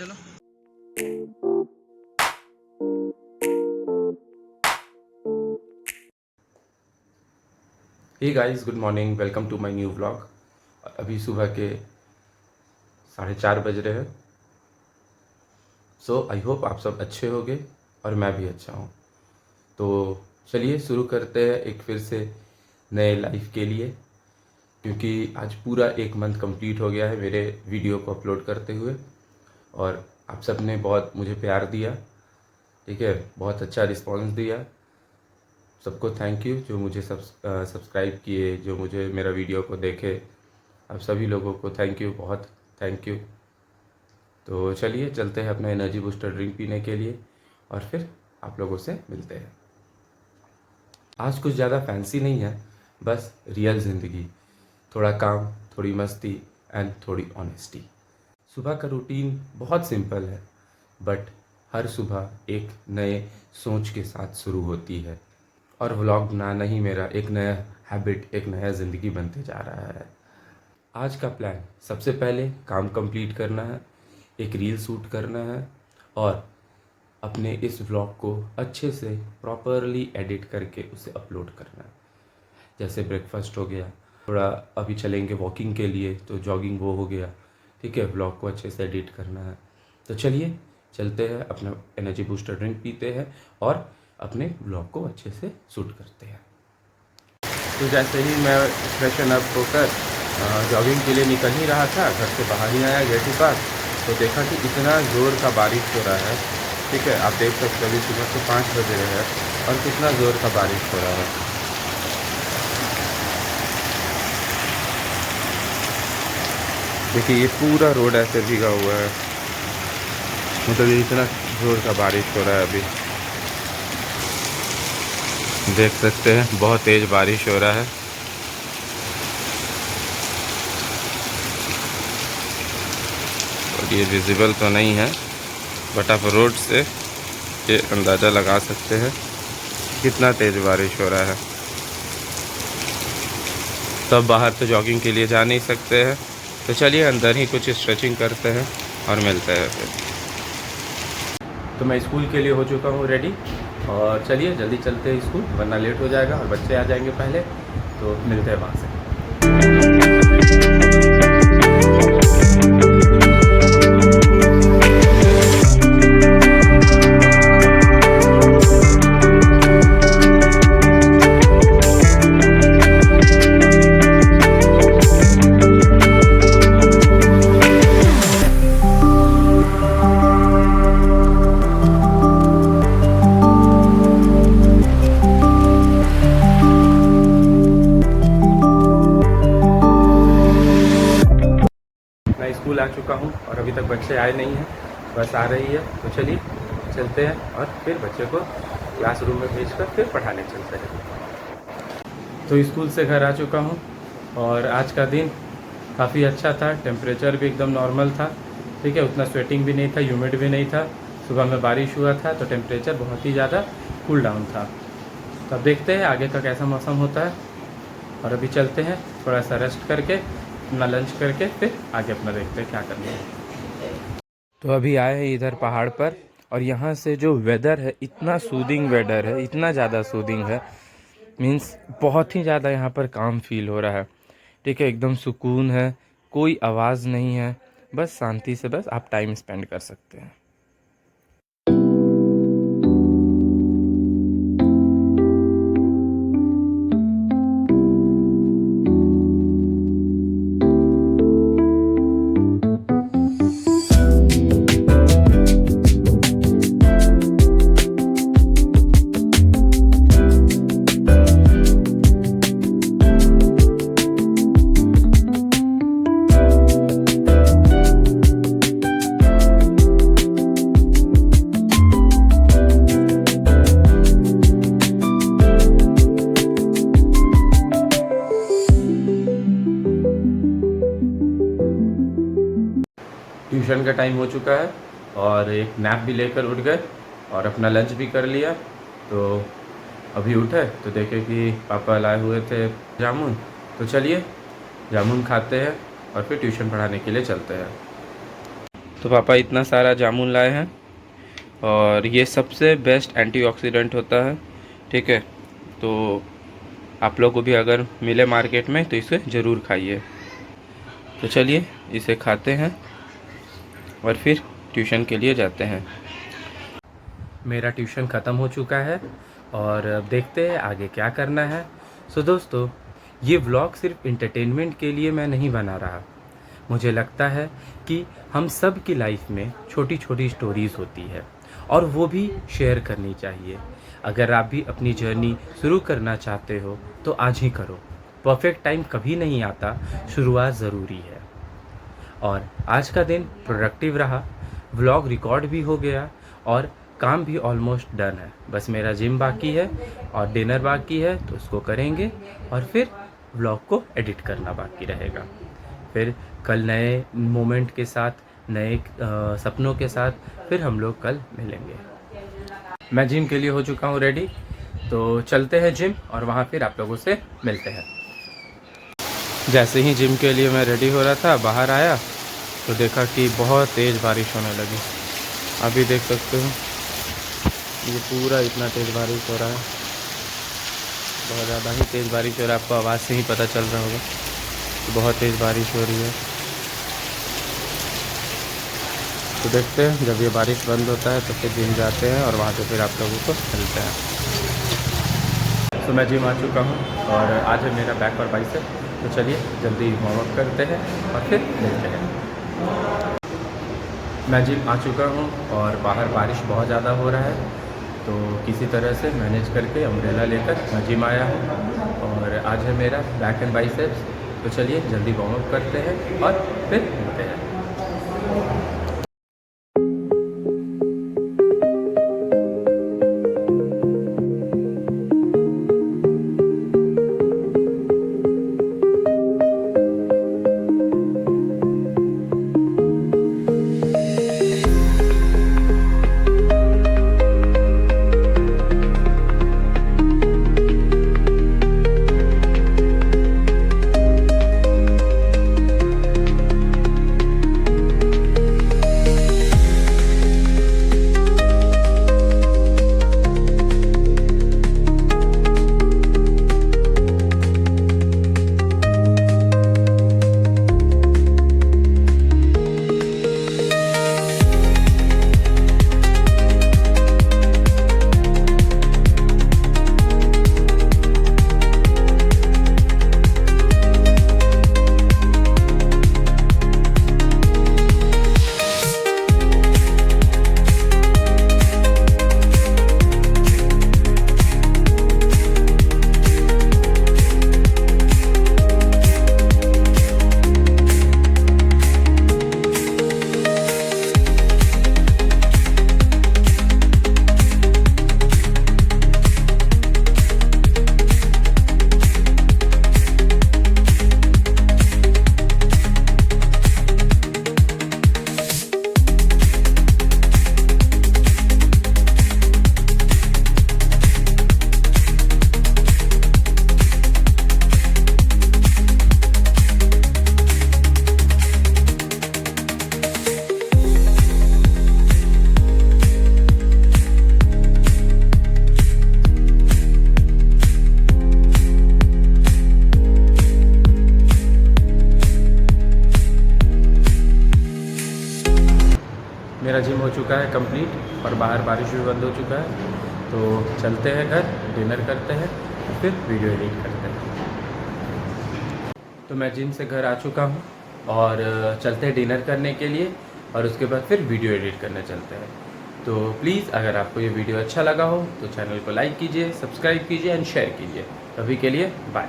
चलो। Hey guys, good morning, welcome to my new vlog. अभी सुबह के 4:30 बज रहे हैं। सो आई होप आप सब अच्छे होंगे और मैं भी अच्छा हूँ। तो चलिए शुरू करते हैं एक फिर से नए लाइफ के लिए, क्योंकि आज पूरा एक मंथ कंप्लीट हो गया है मेरे वीडियो को अपलोड करते हुए। और आप सब ने बहुत मुझे प्यार दिया, ठीक है, बहुत अच्छा रिस्पॉन्स दिया। सबको थैंक यू जो मुझे सब्सक्राइब किए, जो मुझे मेरा वीडियो को देखे। आप सभी लोगों को थैंक यू, बहुत थैंक यू। तो चलिए चलते हैं अपना एनर्जी बूस्टर ड्रिंक पीने के लिए और फिर आप लोगों से मिलते हैं। आज कुछ ज़्यादा फैंसी नहीं है, बस रियल ज़िंदगी, थोड़ा काम, थोड़ी मस्ती एंड थोड़ी ऑनेस्टी। सुबह का रूटीन बहुत सिंपल है, बट हर सुबह एक नए सोच के साथ शुरू होती है। और व्लॉग बनाना ही मेरा एक नया हैबिट, एक नया ज़िंदगी बनते जा रहा है। आज का प्लान, सबसे पहले काम कंप्लीट करना है, एक रील शूट करना है और अपने इस व्लॉग को अच्छे से प्रॉपरली एडिट करके उसे अपलोड करना है। जैसे ब्रेकफास्ट हो गया, थोड़ा अभी चलेंगे वॉकिंग के लिए तो जॉगिंग वो हो गया, ठीक है। व्लॉग को अच्छे से एडिट करना है। तो चलिए चलते हैं, अपना एनर्जी बूस्टर ड्रिंक पीते हैं और अपने व्लॉग को अच्छे से शूट करते हैं। तो जैसे ही मैं फ्रेशन अप होकर जॉगिंग के लिए निकल ही रहा था, घर से बाहर ही आया गेट के पास, तो देखा कि इतना ज़ोर का बारिश हो रहा है, ठीक है। आप देख सकते हो अभी सुबह के 5 बज रहे हैं और कितना ज़ोर का बारिश हो रहा है। देखिए ये पूरा रोड ऐसे भीगा हुआ है, मतलब ये इतना ज़ोर का बारिश हो रहा है। अभी देख सकते हैं बहुत तेज़ बारिश हो रहा है। और ये विजिबल तो नहीं है, बट आप रोड से ये अंदाज़ा लगा सकते हैं कितना तेज़ बारिश हो रहा है। तब बाहर तो जॉगिंग के लिए जा नहीं सकते हैं, तो चलिए अंदर ही कुछ स्ट्रेचिंग करते हैं और मिलते हैं फिर। तो मैं स्कूल के लिए हो चुका हूँ रेडी, और चलिए जल्दी चलते हैं स्कूल, वरना लेट हो जाएगा और बच्चे आ जाएंगे पहले। तो मिलते हैं वहाँ से। मैं स्कूल आ चुका हूँ और अभी तक बच्चे आए नहीं हैं, बस आ रही है। तो चलिए चलते हैं और फिर बच्चे को क्लासरूम में भेजकर फिर पढ़ाने चलते हैं। तो स्कूल से घर आ चुका हूँ और आज का दिन काफ़ी अच्छा था। टेम्परेचर भी एकदम नॉर्मल था, ठीक है, उतना स्वेटिंग भी नहीं था, ह्यूमिड भी नहीं था। सुबह में बारिश हुआ था तो टेम्परेचर बहुत ही ज़्यादा कूल डाउन था। तो अब देखते हैं आगे का कैसा मौसम होता है। और अभी चलते हैं थोड़ा सा रेस्ट करके, अपना लंच करके फिर आगे अपना देखते हैं क्या करना है। तो अभी आए हैं इधर पहाड़ पर, और यहाँ से जो वेदर है, इतना सूदिंग वेदर है, इतना ज़्यादा सूदिंग है, मीन्स बहुत ही ज़्यादा यहाँ पर काम फील हो रहा है, ठीक है। एकदम सुकून है, कोई आवाज़ नहीं है, बस शांति से बस आप टाइम स्पेंड कर सकते हैं। ट्यूशन का टाइम हो चुका है और एक नैप भी लेकर उठ गए और अपना लंच भी कर लिया। तो अभी उठे तो देखे कि पापा लाए हुए थे जामुन, तो चलिए जामुन खाते हैं और फिर ट्यूशन पढ़ाने के लिए चलते हैं। तो पापा इतना सारा जामुन लाए हैं और ये सबसे बेस्ट एंटीऑक्सीडेंट होता है, ठीक है। तो आप लोग को भी अगर मिले मार्केट में तो इसे ज़रूर खाइए। तो चलिए इसे खाते हैं और फिर ट्यूशन के लिए जाते हैं। मेरा ट्यूशन ख़त्म हो चुका है और अब देखते हैं आगे क्या करना है। सो दोस्तों, ये व्लॉग सिर्फ इंटरटेनमेंट के लिए मैं नहीं बना रहा। मुझे लगता है कि हम सब की लाइफ में छोटी छोटी स्टोरीज़ होती है और वो भी शेयर करनी चाहिए। अगर आप भी अपनी जर्नी शुरू करना चाहते हो तो आज ही करो। परफेक्ट टाइम कभी नहीं आता, शुरुआत ज़रूरी है। और आज का दिन प्रोडक्टिव रहा, व्लॉग रिकॉर्ड भी हो गया और काम भी ऑलमोस्ट डन है। बस मेरा जिम बाकी है और डिनर बाकी है, तो उसको करेंगे और फिर व्लॉग को एडिट करना बाकी रहेगा। फिर कल नए मोमेंट के साथ, नए सपनों के साथ फिर हम लोग कल मिलेंगे। मैं जिम के लिए हो चुका हूँ रेडी, तो चलते हैं जिम और वहाँ फिर आप लोगों से मिलते हैं। जैसे ही जिम के लिए मैं रेडी हो रहा था, बाहर आया तो देखा कि बहुत तेज़ बारिश होने लगी। अभी देख सकते हो ये पूरा इतना तेज़ बारिश हो रहा है, बहुत ज़्यादा ही तेज़ बारिश हो रहा है। आपको आवाज़ से ही पता चल रहा होगा कि बहुत तेज़ बारिश हो रही है। तो देखते हैं जब ये बारिश बंद होता है तो फिर जिम जाते हैं और वहाँ से फिर आप लोगों को मिलते हैं। तो मैं जिम आ चुका हूँ और आज है मेरा बैक और बाइसेप। तो चलिए जल्दी वार्म अप करते हैं और फिर मिलते हैं। मैं जिम आ चुका हूँ और बाहर बारिश बहुत ज़्यादा हो रहा है, तो किसी तरह से मैनेज करके अम्ब्रेला लेकर मैं जिम आया हूँ और आज है मेरा बैक एंड बाइसेप्स। तो चलिए जल्दी वार्म अप करते हैं और फिर मिलते हैं। मेरा जिम हो चुका है कंप्लीट और बाहर बारिश भी बंद हो चुका है। तो चलते हैं घर, डिनर करते हैं और फिर वीडियो एडिट करते हैं। तो मैं जिम से घर आ चुका हूँ और चलते हैं डिनर करने के लिए और उसके बाद फिर वीडियो एडिट करने चलते हैं। तो प्लीज़ अगर आपको ये वीडियो अच्छा लगा हो तो चैनल को लाइक कीजिए, सब्सक्राइब कीजिए एंड शेयर कीजिए। अभी के लिए बाय।